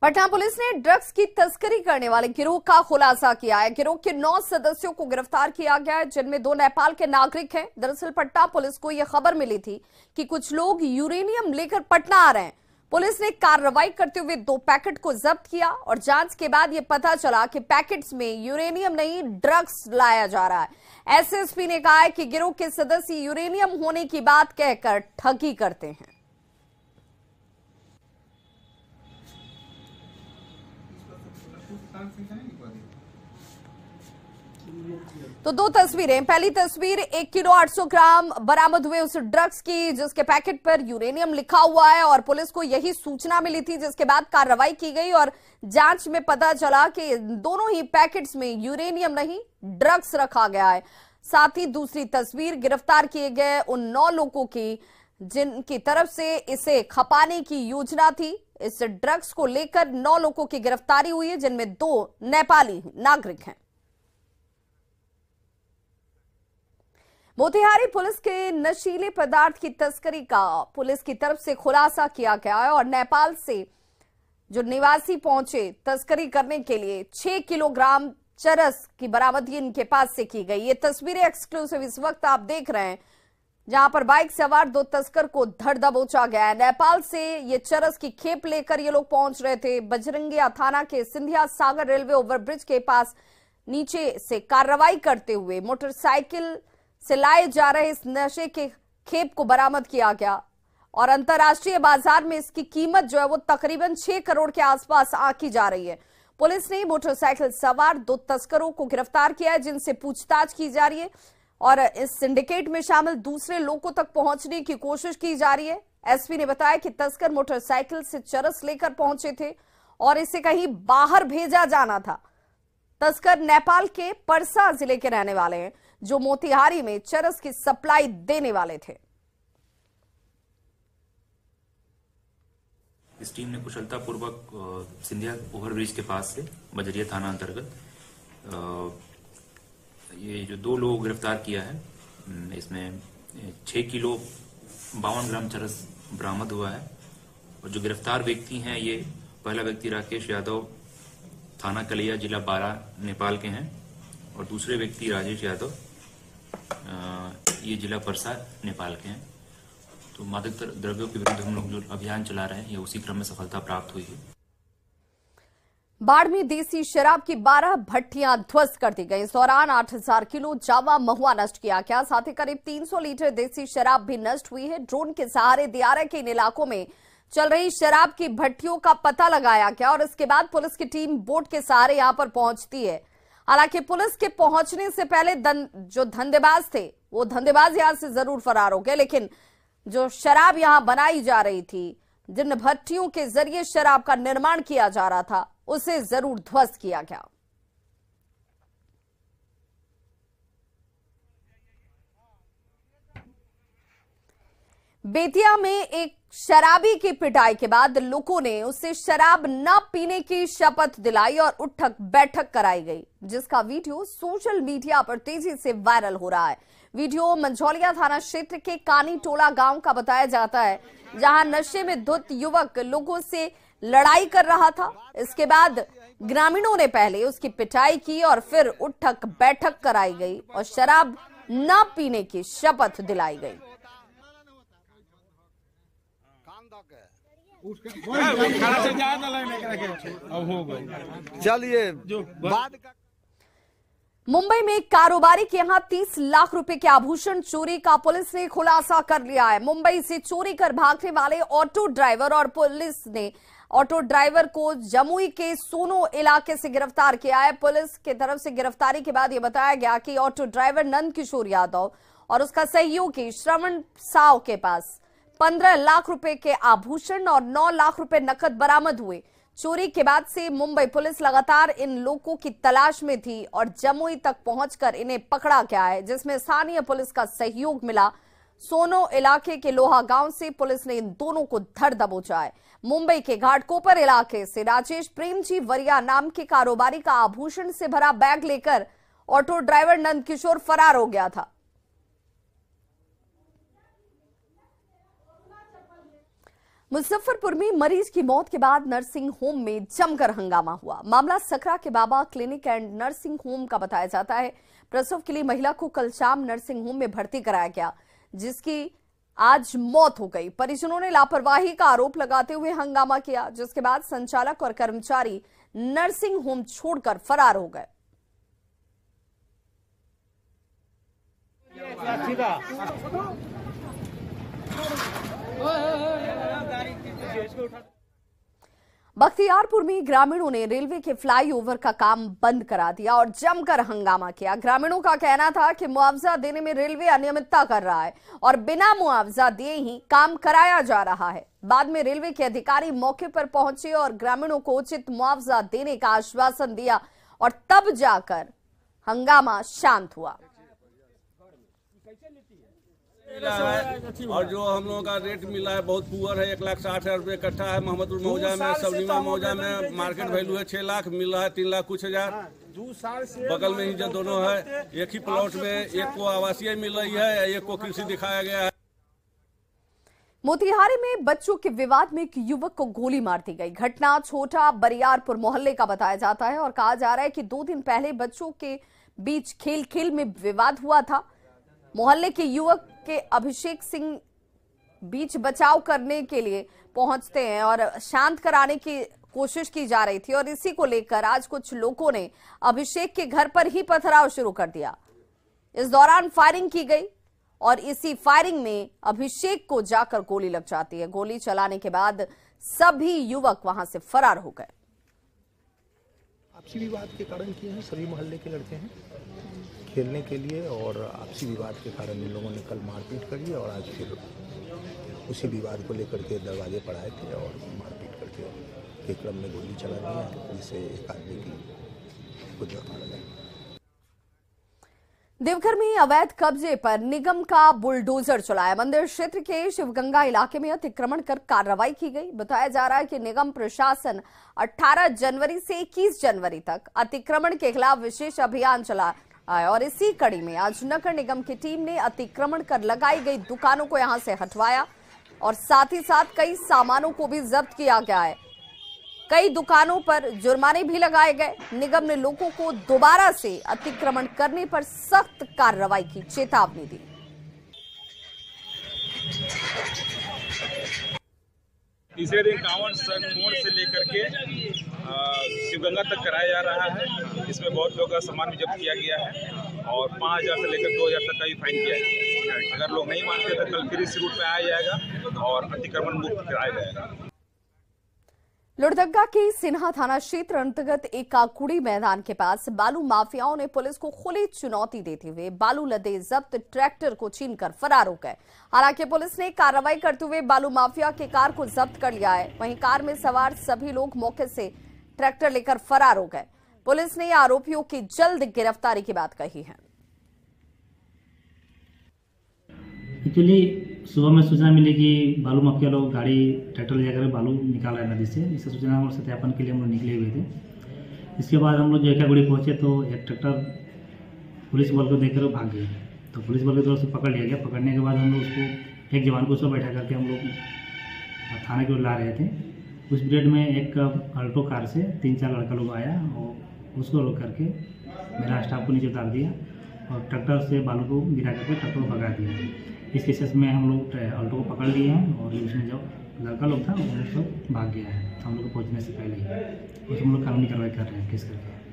Patna police ने drugs की तस्करी करने वाले गिरोह का खुलासा किया है। गिरोह के 9 सदस्यों को गिरफ्तार किया गया है, जिनमें 2 नेपाल के नागरिक हैं। दरअसल पटना पुलिस को यह खबर मिली थी कि कुछ लोग यूरेनियम लेकर पटना आ रहे हैं। पुलिस ने कार्रवाई करते हुए 2 पैकेट को जब्त किया और जांच के बाद यह पता चला कि पैकेट्स में यूरेनियम नहीं, ड्रग्स लाया जा रहा है। एसएसपी ने कहा है कि गिरोह के सदस्य यूरेनियम होने की बात कहकर ठगी करते हैं। तो 2 तस्वीरें। पहली तस्वीर 1 किलो 800 ग्राम बरामद हुए उस ड्रग्स की, जिसके पैकेट पर यूरेनियम लिखा हुआ है और पुलिस को यही सूचना मिली थी, जिसके बाद कार्रवाई की गई और जांच में पता चला कि दोनों ही पैकेट्स में यूरेनियम नहीं, ड्रग्स रखा गया है। साथ ही दूसरी तस्वीर गिरफ्तार किए गए उन 9 लोगों की जिनकी तरफ से इसे खपाने की योजना थी। इस ड्रग्स को लेकर 9 लोगों की गिरफ्तारी हुई है, जिनमें 2 नेपाली नागरिक हैं। मोतिहारी पुलिस के नशीले पदार्थ की तस्करी का पुलिस की तरफ से खुलासा किया गया है और नेपाल से जो निवासी पहुंचे तस्करी करने के लिए 6 किलोग्राम चरस की बरामदगी इनके पास से की गई। ये तस्वीरें एक्सक्लूसिव इस वक्त आप देख रहे हैं, जहां पर बाइक सवार 2 तस्कर को धर दबोचा गया है। नेपाल से ये चरस की खेप लेकर ये लोग पहुंच रहे थे। बजरंगिया थाना के सिंधिया सागर रेलवे ओवरब्रिज के पास नीचे से कार्रवाई करते हुए मोटरसाइकिल से लाए जा रहे इस नशे के खेप को बरामद किया गया और अंतर्राष्ट्रीय बाजार में इसकी कीमत जो है वो तकरीबन 6 करोड़ के आसपास आंकी जा रही है। पुलिस ने मोटरसाइकिल सवार 2 तस्करों को गिरफ्तार किया है, जिनसे पूछताछ की जा रही है और इस सिंडिकेट में शामिल दूसरे लोगों तक पहुंचने की कोशिश की जा रही है। एसपी ने बताया कि तस्कर मोटरसाइकिल से चरस लेकर पहुंचे थे और इसे कहीं बाहर भेजा जाना था। तस्कर नेपाल के परसा जिले के रहने वाले हैं, जो मोतिहारी में चरस की सप्लाई देने वाले थे। इस टीम ने कुशलतापूर्वक सिंधिया ओवरब्रिज के पास से बजरिया थाना अंतर्गत ये जो 2 लोगों को गिरफ्तार किया है, इसमें 6 किलो 52 ग्राम चरस बरामद हुआ है। और जो गिरफ्तार व्यक्ति हैं, ये पहला व्यक्ति राकेश यादव, थाना कलिया, जिला बारा, नेपाल के हैं और दूसरे व्यक्ति राजेश यादव, ये जिला परसा, नेपाल के हैं। तो मादक द्रव्यों के विरुद्ध हम लोग जो अभियान चला रहे हैं, ये उसी क्रम में सफलता प्राप्त हुई है। बाढ़ में देसी शराब की 12 भट्टियां ध्वस्त कर दी गई। इस दौरान 8000 किलो जावा महुआ नष्ट किया गया। साथ ही करीब 300 लीटर देसी शराब भी नष्ट हुई है। ड्रोन के सहारे दियारा के इन इलाकों में चल रही शराब की भट्टियों का पता लगाया गया और इसके बाद पुलिस की टीम बोट के सहारे यहां पर पहुंचती है। हालांकि पुलिस के पहुंचने से पहले जो धंधेबाज थे, वो धंधेबाज यहां से जरूर फरार हो गए, लेकिन जो शराब यहां बनाई जा रही थी, जिन भट्टियों के जरिए शराब का निर्माण किया जा रहा था, उसे जरूर ध्वस्त किया गया। बेतिया में एक शराबी की पिटाई के बाद लोगों ने उसे शराब न पीने की शपथ दिलाई और उठक बैठक कराई गई, जिसका वीडियो सोशल मीडिया पर तेजी से वायरल हो रहा है। वीडियो मंझौलिया थाना क्षेत्र के कानी टोला गांव का बताया जाता है, जहां नशे में धुत युवक लोगों से लड़ाई कर रहा था। इसके बाद ग्रामीणों ने पहले उसकी पिटाई की और फिर उठक बैठक कराई गई और शराब न पीने की शपथ दिलाई गई। चलिए मुंबई में एक कारोबारी के यहां 30 लाख रुपए के आभूषण चोरी का पुलिस ने खुलासा कर लिया है। मुंबई से चोरी कर भागने वाले ऑटो ड्राइवर और पुलिस ने ऑटो ड्राइवर को जमुई के सोनो इलाके से गिरफ्तार किया है। पुलिस की तरफ से गिरफ्तारी के बाद यह बताया गया कि ऑटो ड्राइवर नंद किशोर यादव और उसका सहयोगी श्रवण साव के पास 15 लाख रुपए के आभूषण और 9 लाख रुपए नकद बरामद हुए। चोरी के बाद से मुंबई पुलिस लगातार इन लोगों की तलाश में थी और जमुई तक पहुंचकर इन्हें पकड़ा गया है, जिसमें स्थानीय पुलिस का सहयोग मिला। सोनो इलाके के लोहा गांव से पुलिस ने इन दोनों को धर दबोचा है। मुंबई के घाटकोपर इलाके से राजेश प्रेमजी वरिया नाम के कारोबारी का आभूषण से भरा बैग लेकर ऑटो ड्राइवर नंद किशोर फरार हो गया था। मुजफ्फरपुर में मरीज की मौत के बाद नर्सिंग होम में जमकर हंगामा हुआ। मामला सकरा के बाबा क्लिनिक एंड नर्सिंग होम का बताया जाता है। प्रसव के लिए महिला को कल शाम नर्सिंग होम में भर्ती कराया गया, जिसकी आज मौत हो गई। परिजनों ने लापरवाही का आरोप लगाते हुए हंगामा किया, जिसके बाद संचालक और कर्मचारी नर्सिंग होम छोड़कर फरार हो गए। बख्तियारपुर में ग्रामीणों ने रेलवे के फ्लाईओवर का काम बंद करा दिया और जमकर हंगामा किया। ग्रामीणों का कहना था कि मुआवजा देने में रेलवे अनियमितता कर रहा है और बिना मुआवजा दिए ही काम कराया जा रहा है। बाद में रेलवे के अधिकारी मौके पर पहुंचे और ग्रामीणों को उचित मुआवजा देने का आश्वासन दिया और तब जाकर हंगामा शांत हुआ। और जो हम लोगों का रेट मिला है बहुत पुअर है। 1,60,000 रुपये इकट्ठा है। मोहम्मदपुर मौजा में, सबनीमा मौजा में मार्केट वैल्यू है 6 लाख, मिल रहा है 3 लाख कुछ हजार। बगल में ही जो दोनों है, एक ही प्लॉट में एक को आवासीय मिल रही है, एक को कृषि दिखाया गया है। मोतिहारी में बच्चों के विवाद में एक युवक को गोली मार दी गई। घटना छोटा बरियारपुर मोहल्ले का बताया जाता है और कहा जा रहा है कि 2 दिन पहले बच्चों के बीच खेल खेल में विवाद हुआ था। मोहल्ले के युवक के अभिषेक सिंह बीच बचाव करने के लिए पहुंचते हैं और शांत कराने की कोशिश की जा रही थी और इसी को लेकर आज कुछ लोगों ने अभिषेक के घर पर ही पथराव शुरू कर दिया। इस दौरान फायरिंग की गई और इसी फायरिंग में अभिषेक को जाकर गोली लग जाती है। गोली चलाने के बाद सभी युवक वहां से फरार हो गए। आपसी विवाद के कारण किए हैं। सभी मोहल्ले के लड़के हैं खेलने के लिए और आपसी विवाद के कारण इन लोगों ने कल मारपीट करी और आज फिर उसी विवाद को लेकर के दरवाजे पर आए थे और मारपीट करके के क्रम में गोली चला दी, जिससे एक आदमी की खुद मारा गया। देवघर में अवैध कब्जे पर निगम का बुलडोजर चलाया। मंदिर क्षेत्र के शिवगंगा इलाके में अतिक्रमण कर कार्रवाई की गई। बताया जा रहा है कि निगम प्रशासन 18 जनवरी से 21 जनवरी तक अतिक्रमण के खिलाफ विशेष अभियान चला और इसी कड़ी में आज नगर निगम की टीम ने अतिक्रमण कर लगाई गई दुकानों को यहां से हटवाया और साथ ही साथ कई सामानों को भी जब्त किया गया है। कई दुकानों पर जुर्माने भी लगाए गए। निगम ने लोगों को दोबारा से अतिक्रमण करने पर सख्त कार्रवाई की चेतावनी दी। तीसरे दिन कांवड़ संघ मोड़ से लेकर के शिवगंगा तक कराया जा रहा है। इसमें बहुत लोगों का सामान भी जब्त किया गया है और 5,000 से लेकर 2,000 तक का भी फाइन किया है। अगर लोग नहीं मानते तो कल फिर इस रूट पे आया जाएगा और अतिक्रमण मुक्त कराया जाएगा। लोहरदगा के सिन्हा थाना क्षेत्र अंतर्गत एक काकुड़ी मैदान के पास बालू माफियाओं ने पुलिस को खुली चुनौती देते हुए बालू लदे जब्त ट्रैक्टर को छीनकर फरार हो गए। हालांकि पुलिस ने कार्रवाई करते हुए बालू माफिया के कार को जब्त कर लिया है। वहीं कार में सवार सभी लोग मौके से ट्रैक्टर लेकर फरार हो गए। पुलिस ने आरोपियों की जल्द गिरफ्तारी की बात कही है। एक्चुअली सुबह में सूचना मिली कि बालू माफिया लोग गाड़ी ट्रैक्टर ले जाकर बालू निकाल रहे नदी से। इससे सूचना हम सत्यापन के लिए हम लोग निकले हुए थे। इसके बाद हम लोग जेकागुड़ी पहुंचे तो एक ट्रैक्टर पुलिस बल को देखकर भाग गए। तो पुलिस बल की तरफ से पकड़ लिया गया। पकड़ने के बाद हम लोग उसको एक जवान को उसको बैठा करके हम लोग थाने की ओर ला रहे थे। उस पीरियड में एक अल्टो कार से 3-4 लड़का लोग आया और उसको रोक करके मेरा स्टाफ को नीचे उतार दिया और ट्रैक्टर से बालू को गिरा करके ट्रैक्टर को भगा दिया। इस केसेस में हम लोग अल्टो को पकड़ लिए हैं और उसमें जो लड़का लोग था वो सब भाग गया है। हम लोग को पहुंचने से पहले ही हम लोग कानूनी कार्रवाई कर रहे हैं केस करके।